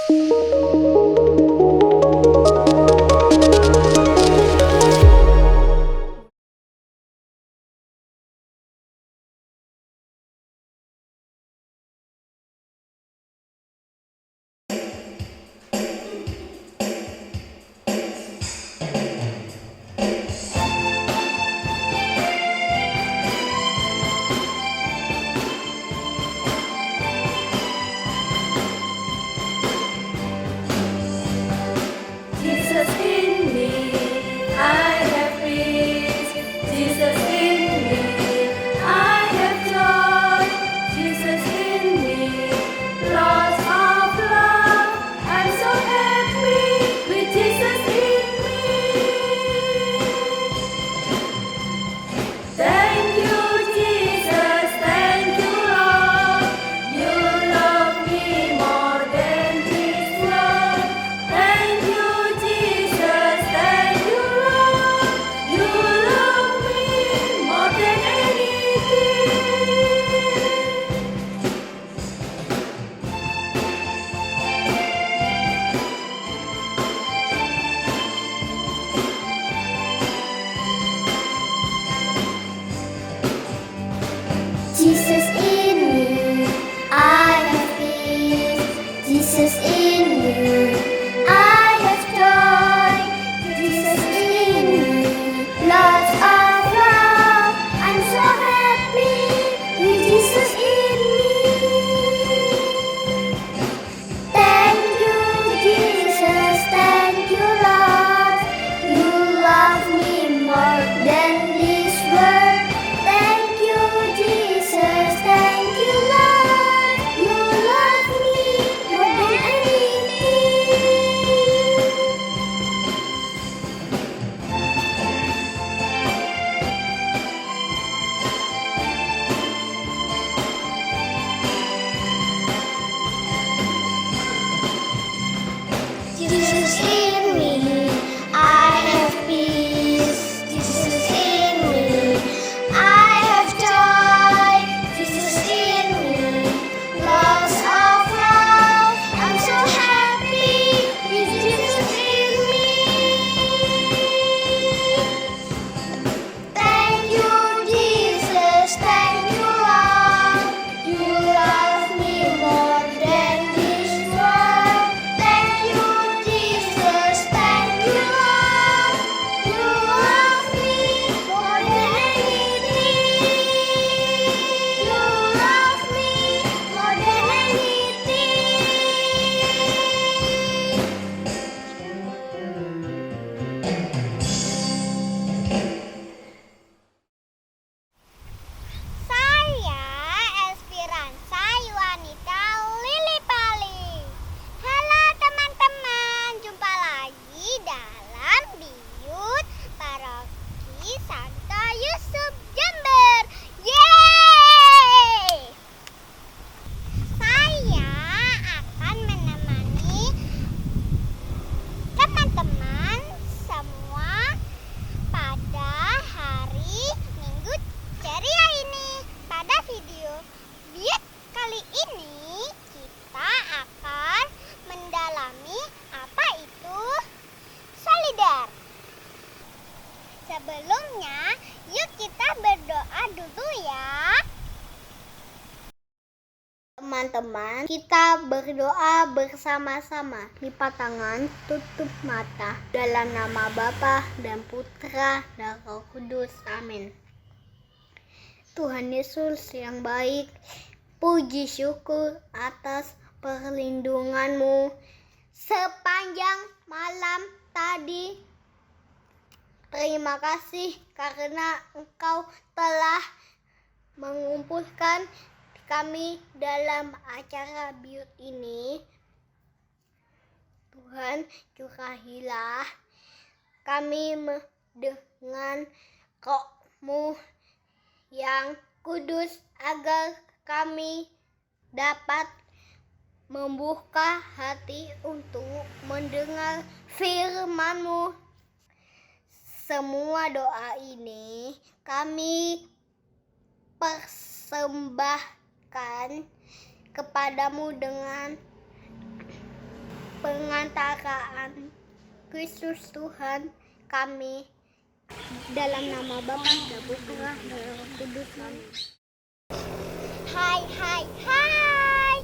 Jesus in me, I have peace. Jesus in me, I have joy. Jesus in me, lots of love. I'm so happy with Jesus in me. Thank you, Jesus. Thank you, Lord. You love me more than this world. Thank you, Jesus. Thank you, Lord. You love me more than anything. Jesus in me, I have peace. Jesus in me, I have joy. Jesus in me, lots of love. I'm so happy with Jesus in me. Thank you, Jesus. Thank you, Lord. You love me more than this world. Thank you, Jesus. Thank you, Lord. You love me more than anything. Jesus in me, I have peace. Jesus in me, I have joy. Jesus in me, lots of love. I'm so happy with Jesus in me. Thank you, Jesus. Thank you, Lord. You love me more than this world. Thank you, Jesus. Thank you, Lord. You love me more than anything. You love me more than anything. Saya Esperanza Yuanita Lilipali. Halo teman-teman, jumpa lagi dalam Biyut Paroki Santo Yusuf Jember. Yeay! Saya akan menemani teman-teman semua pada hari Minggu ceria ini. Pada video Biyut kali ini kita akan mendalami apa itu solidar. Sebelumnya, yuk kita berdoa dulu ya. Teman-teman, kita berdoa bersama-sama. Lipat tangan, tutup mata. Dalam nama Bapa dan Putra dan Roh Kudus. Amin. Tuhan Yesus yang baik, puji syukur atas perlindungan-Mu sepanjang malam tadi. Terima kasih karena Engkau telah mengumpulkan kami dalam acara Biyut ini. Tuhan, curahilah kami dengan Roh-Mu yang kudus agar kami dapat membuka hati untuk mendengar firman-Mu. Semua doa ini kami persembahkan kepadamu dengan pengantaraan Kristus Tuhan kami dalam nama Bapa dan Putra dan Roh Kudus. Amin. Hai hai hai.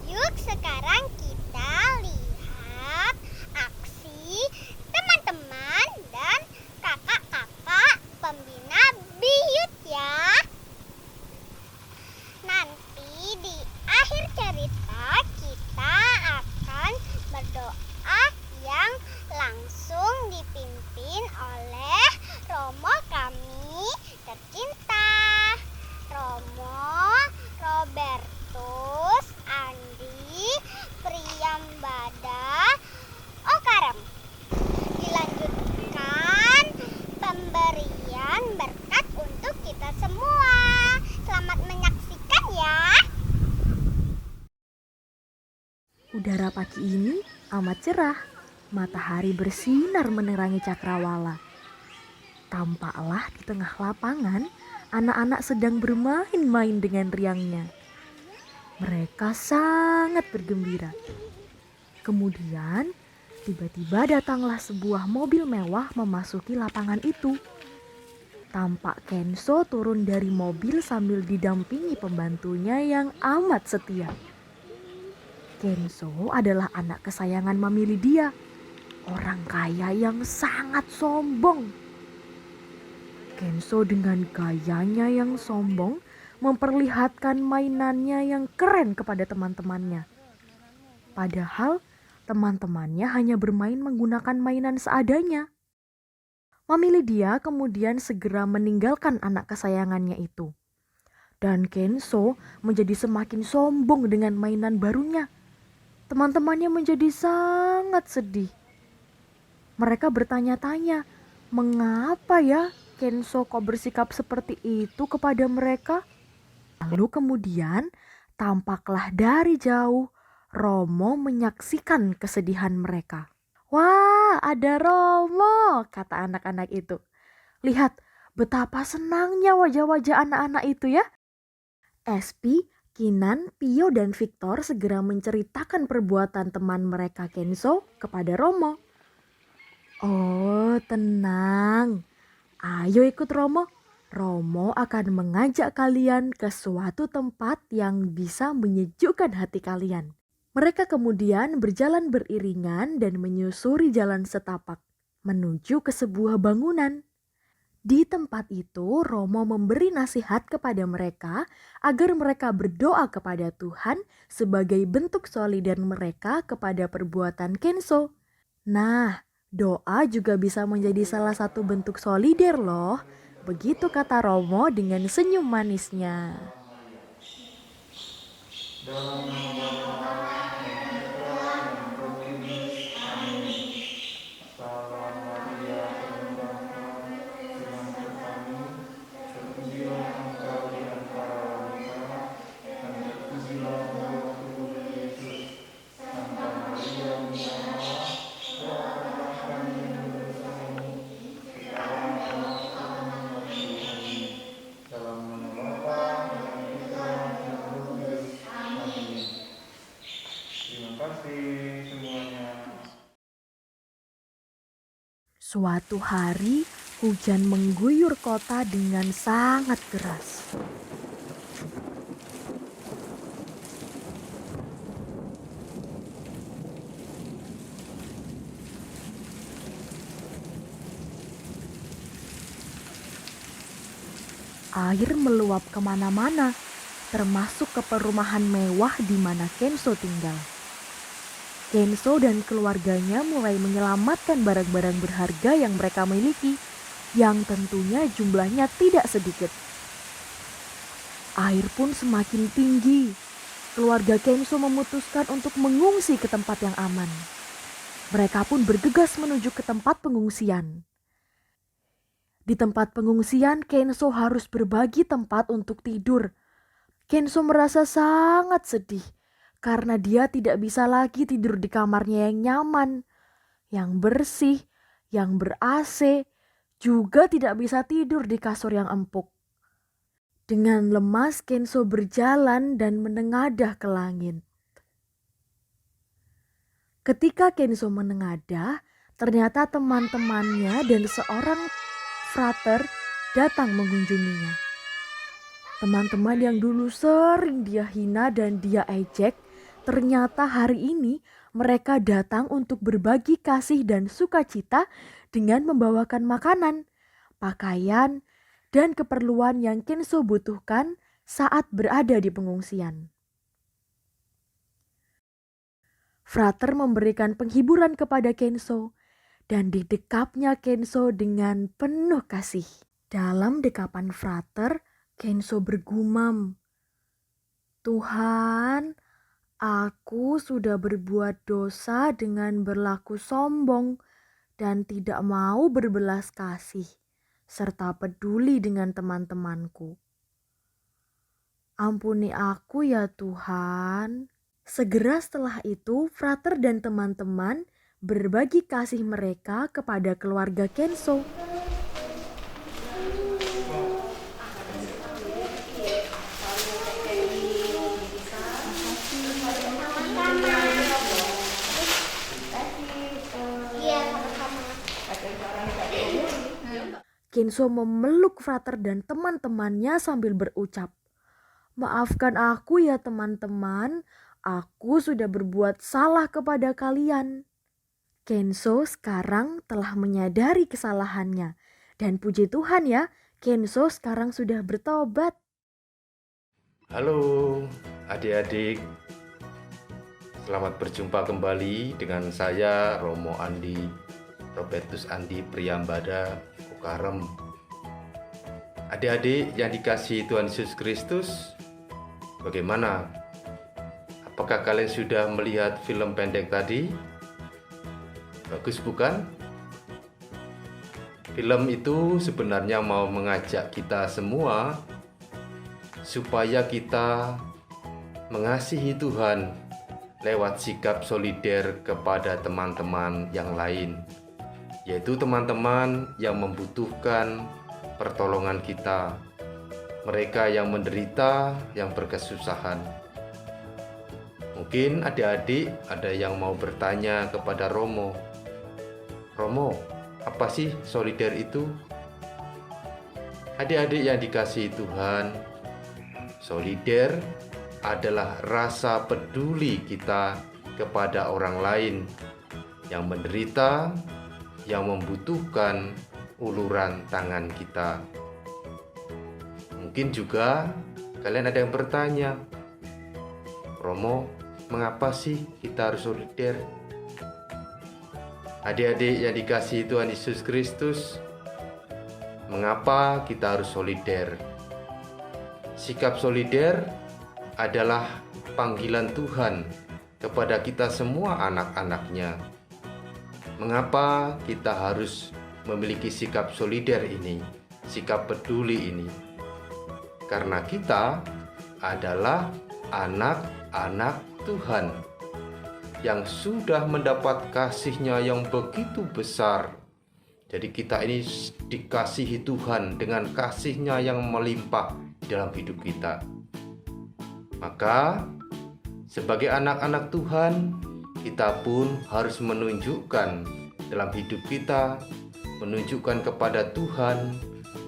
Yuk sekarang kita lihat aksi teman-teman dan kakak-kakak pembina Biyut ya. Nanti di akhir cerita kita akan berdoa yang langsung dipimpin oleh Romo kami tercinta, Romo Robertus Andi Priyambada Okarem. Dilanjutkan pemberian berkat untuk kita semua. Selamat menyaksikan ya. Udara pagi ini amat cerah. Matahari bersinar menerangi cakrawala. Tampaklah di tengah lapangan, anak-anak sedang bermain-main dengan riangnya. Mereka sangat bergembira. Kemudian, tiba-tiba datanglah sebuah mobil mewah memasuki lapangan itu. Tampak Kenzo turun dari mobil sambil didampingi pembantunya yang amat setia. Kenzo adalah anak kesayangan Mami Lydia, orang kaya yang sangat sombong. Kenzo dengan gayanya yang sombong memperlihatkan mainannya yang keren kepada teman-temannya. Padahal teman-temannya hanya bermain menggunakan mainan seadanya. Mami Lydia kemudian segera meninggalkan anak kesayangannya itu. Dan Kenzo menjadi semakin sombong dengan mainan barunya. Teman-temannya menjadi sangat sedih. Mereka bertanya-tanya, mengapa ya Kenzo kok bersikap seperti itu kepada mereka? Lalu kemudian tampaklah dari jauh Romo menyaksikan kesedihan mereka. Wah, ada Romo, kata anak-anak itu. Lihat betapa senangnya wajah-wajah anak-anak itu ya. Espi, Kinan, Pio, dan Victor segera menceritakan perbuatan teman mereka Kenzo kepada Romo. Oh, tenang. Ayo ikut Romo. Romo akan mengajak kalian ke suatu tempat yang bisa menyejukkan hati kalian. Mereka kemudian berjalan beriringan dan menyusuri jalan setapak menuju ke sebuah bangunan. Di tempat itu, Romo memberi nasihat kepada mereka agar mereka berdoa kepada Tuhan sebagai bentuk solidar mereka kepada perbuatan Kenzo. Nah, doa juga bisa menjadi salah satu bentuk solidar loh. Begitu kata Romo dengan senyum manisnya. Suatu hari, hujan mengguyur kota dengan sangat deras. Air meluap kemana-mana, termasuk ke perumahan mewah di mana Kenzo tinggal. Kenzo dan keluarganya mulai menyelamatkan barang-barang berharga yang mereka miliki, yang tentunya jumlahnya tidak sedikit. Air pun semakin tinggi. Keluarga Kenzo memutuskan untuk mengungsi ke tempat yang aman. Mereka pun bergegas menuju ke tempat pengungsian. Di tempat pengungsian, Kenzo harus berbagi tempat untuk tidur. Kenzo merasa sangat sedih karena dia tidak bisa lagi tidur di kamarnya yang nyaman, yang bersih, yang ber-AC, juga tidak bisa tidur di kasur yang empuk. Dengan lemas, Kenzo berjalan dan menengadah ke langit. Ketika Kenzo menengadah, ternyata teman-temannya dan seorang frater datang mengunjunginya. Teman-teman yang dulu sering dia hina dan dia ejek, ternyata hari ini mereka datang untuk berbagi kasih dan sukacita dengan membawakan makanan, pakaian, dan keperluan yang Kenzo butuhkan saat berada di pengungsian. Frater memberikan penghiburan kepada Kenzo dan didekapnya Kenzo dengan penuh kasih. Dalam dekapan Frater, Kenzo bergumam, "Tuhan, aku sudah berbuat dosa dengan berlaku sombong dan tidak mau berbelas kasih serta peduli dengan teman-temanku. Ampuni aku ya Tuhan." Segera setelah itu, Frater dan teman-teman berbagi kasih mereka kepada keluarga Kenzo. Iya, sama-sama. Kenzo memeluk Frater dan teman-temannya sambil berucap, "Maafkan aku ya teman-teman, aku sudah berbuat salah kepada kalian." Kenzo sekarang telah menyadari kesalahannya. Dan puji Tuhan ya, Kenzo sekarang sudah bertobat. Halo adik-adik, selamat berjumpa kembali dengan saya Romo Andi, Robertus Andi Priyambada Kokarem. Adik-adik yang dikasihi Tuhan Yesus Kristus, bagaimana? Apakah kalian sudah melihat film pendek tadi? Bagus bukan? Film itu sebenarnya mau mengajak kita semua supaya kita mengasihi Tuhan lewat sikap solider kepada teman-teman yang lain, yaitu teman-teman yang membutuhkan pertolongan kita, mereka yang menderita, yang berkesusahan. Mungkin adik-adik ada yang mau bertanya kepada Romo, "Romo, apa sih solider itu?" Adik-adik yang dikasihi Tuhan, solider adalah rasa peduli kita kepada orang lain yang menderita, yang membutuhkan uluran tangan kita. Mungkin juga kalian ada yang bertanya, "Romo, mengapa sih kita harus solider?" Adik-adik yang dikasihi Tuhan Yesus Kristus, mengapa kita harus solider? Sikap solider adalah panggilan Tuhan kepada kita semua anak-anaknya. Mengapa kita harus memiliki sikap solider ini, sikap peduli ini? Karena kita adalah anak-anak Tuhan yang sudah mendapat kasih-Nya yang begitu besar. Jadi kita ini dikasihi Tuhan dengan kasih-Nya yang melimpah dalam hidup kita. Maka sebagai anak-anak Tuhan, kita pun harus menunjukkan dalam hidup kita, menunjukkan kepada Tuhan,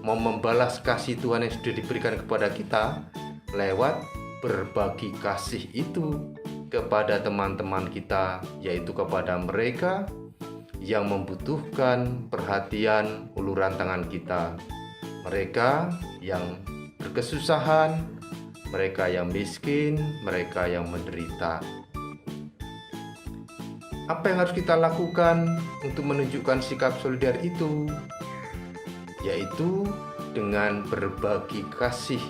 mau membalas kasih Tuhan yang sudah diberikan kepada kita lewat berbagi kasih itu kepada teman-teman kita, yaitu kepada mereka yang membutuhkan perhatian uluran tangan kita, mereka yang berkesusahan, mereka yang miskin, mereka yang menderita. Apa yang harus kita lakukan untuk menunjukkan sikap solider itu? Yaitu dengan berbagi kasih.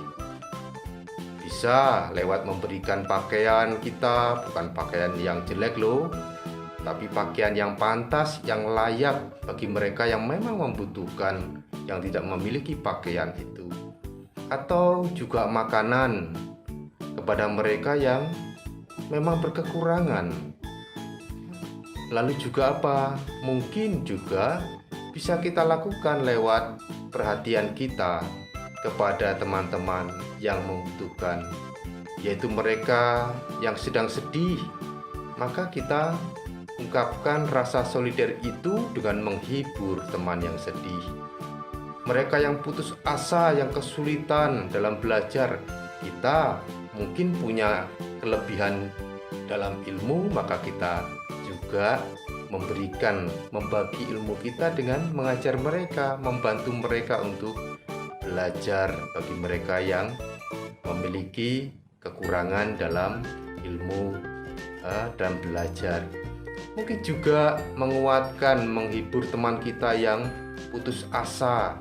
Bisa lewat memberikan pakaian kita, bukan pakaian yang jelek loh, tapi pakaian yang pantas, yang layak bagi mereka yang memang membutuhkan, yang tidak memiliki pakaian itu. Atau juga makanan kepada mereka yang memang berkekurangan. Lalu juga apa? Mungkin juga bisa kita lakukan lewat perhatian kita kepada teman-teman yang membutuhkan, yaitu mereka yang sedang sedih. Maka kita ungkapkan rasa solider itu dengan menghibur teman yang sedih. Mereka yang putus asa, yang kesulitan dalam belajar, kita mungkin punya kelebihan dalam ilmu, maka kita juga membagi ilmu kita dengan mengajar mereka, membantu mereka untuk belajar. Bagi mereka yang memiliki kekurangan dalam ilmu dan belajar, mungkin juga menguatkan, menghibur teman kita yang putus asa,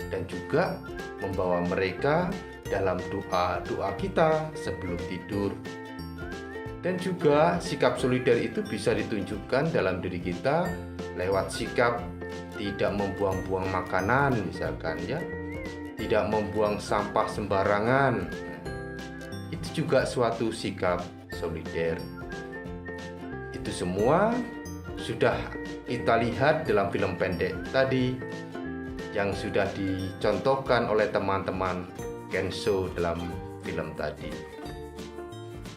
dan juga membawa mereka dalam doa kita sebelum tidur. Dan juga sikap solider itu bisa ditunjukkan dalam diri kita lewat sikap tidak membuang-buang makanan, misalkan ya, tidak membuang sampah sembarangan. Itu juga suatu sikap solider. Itu semua sudah kita lihat dalam film pendek tadi yang sudah dicontohkan oleh teman-teman Kenso dalam film tadi.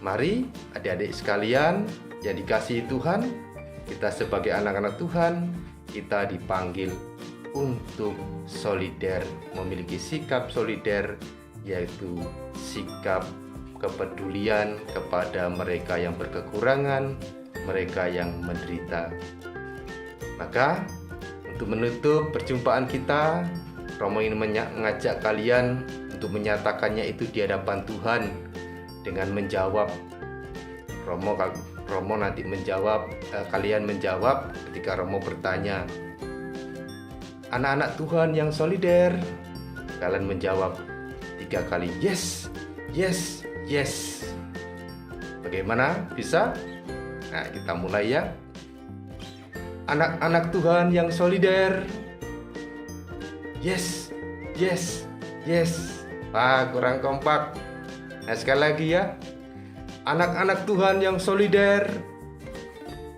Mari adik-adik sekalian yang dikasihi Tuhan, kita sebagai anak-anak Tuhan, kita dipanggil untuk solider, memiliki sikap solider, yaitu sikap kepedulian kepada mereka yang berkekurangan, mereka yang menderita. Maka untuk menutup perjumpaan kita, Romo ingin mengajak kalian untuk menyatakannya itu di hadapan Tuhan dengan menjawab. Romo nanti menjawab, kalian menjawab ketika Romo bertanya, anak-anak Tuhan yang solider, kalian menjawab 3 kali, yes, yes, yes. Bagaimana? Bisa? Nah, kita mulai ya. Anak-anak Tuhan yang solider, yes, yes, yes. Wah, kurang kompak. Nah, sekali lagi ya. Anak-anak Tuhan yang solider,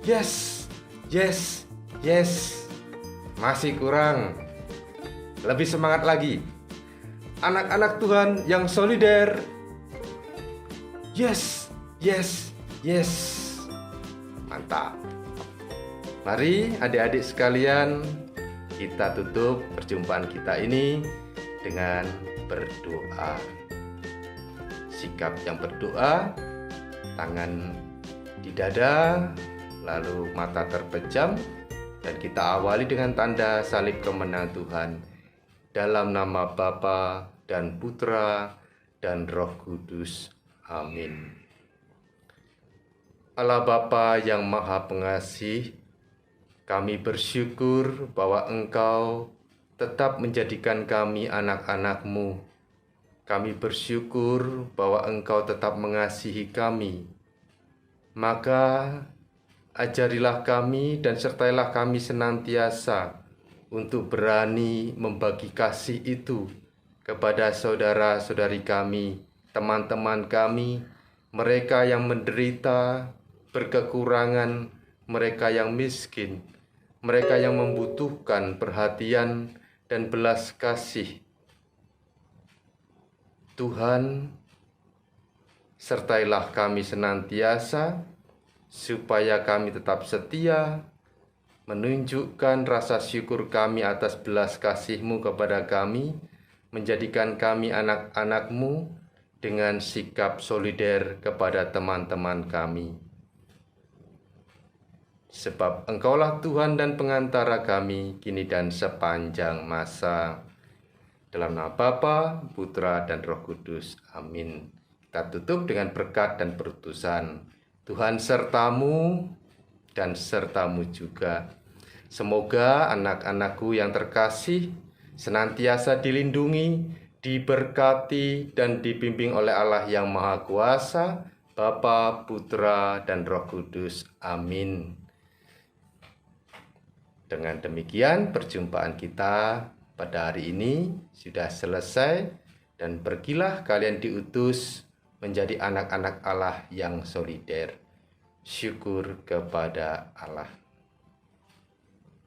yes, yes, yes. Masih kurang. Lebih semangat lagi. Anak-anak Tuhan yang solider, yes, yes, yes. Mantap. Mari adik-adik sekalian, kita tutup perjumpaan kita ini dengan berdoa. Sikap yang berdoa, tangan di dada, lalu mata terpejam, dan kita awali dengan tanda salib kemenangan Tuhan. Dalam nama Bapa dan Putra dan Roh Kudus. Amin. Allah Bapa yang Maha Pengasih, kami bersyukur bahwa Engkau tetap menjadikan kami anak-anak-Mu. Kami bersyukur bahwa Engkau tetap mengasihi kami. Maka ajarilah kami dan sertailah kami senantiasa untuk berani membagi kasih itu kepada saudara-saudari kami, teman-teman kami, mereka yang menderita, berkekurangan, mereka yang miskin, mereka yang membutuhkan perhatian dan belas kasih. Tuhan, sertailah kami senantiasa, supaya kami tetap setia, menunjukkan rasa syukur kami atas belas kasih-Mu kepada kami, menjadikan kami anak-anak-Mu dengan sikap solider kepada teman-teman kami. Sebab Engkaulah Tuhan dan pengantara kami, kini dan sepanjang masa. Dalam nama Bapa, Putra, dan Roh Kudus. Amin. Kita tutup dengan berkat dan perutusan. Tuhan sertamu dan sertamu juga. Semoga anak-anakku yang terkasih senantiasa dilindungi, diberkati, dan dibimbing oleh Allah yang Maha Kuasa, Bapa, Putra, dan Roh Kudus. Amin. Dengan demikian perjumpaan kita pada hari ini sudah selesai, dan pergilah kalian diutus menjadi anak-anak Allah yang solider. Syukur kepada Allah.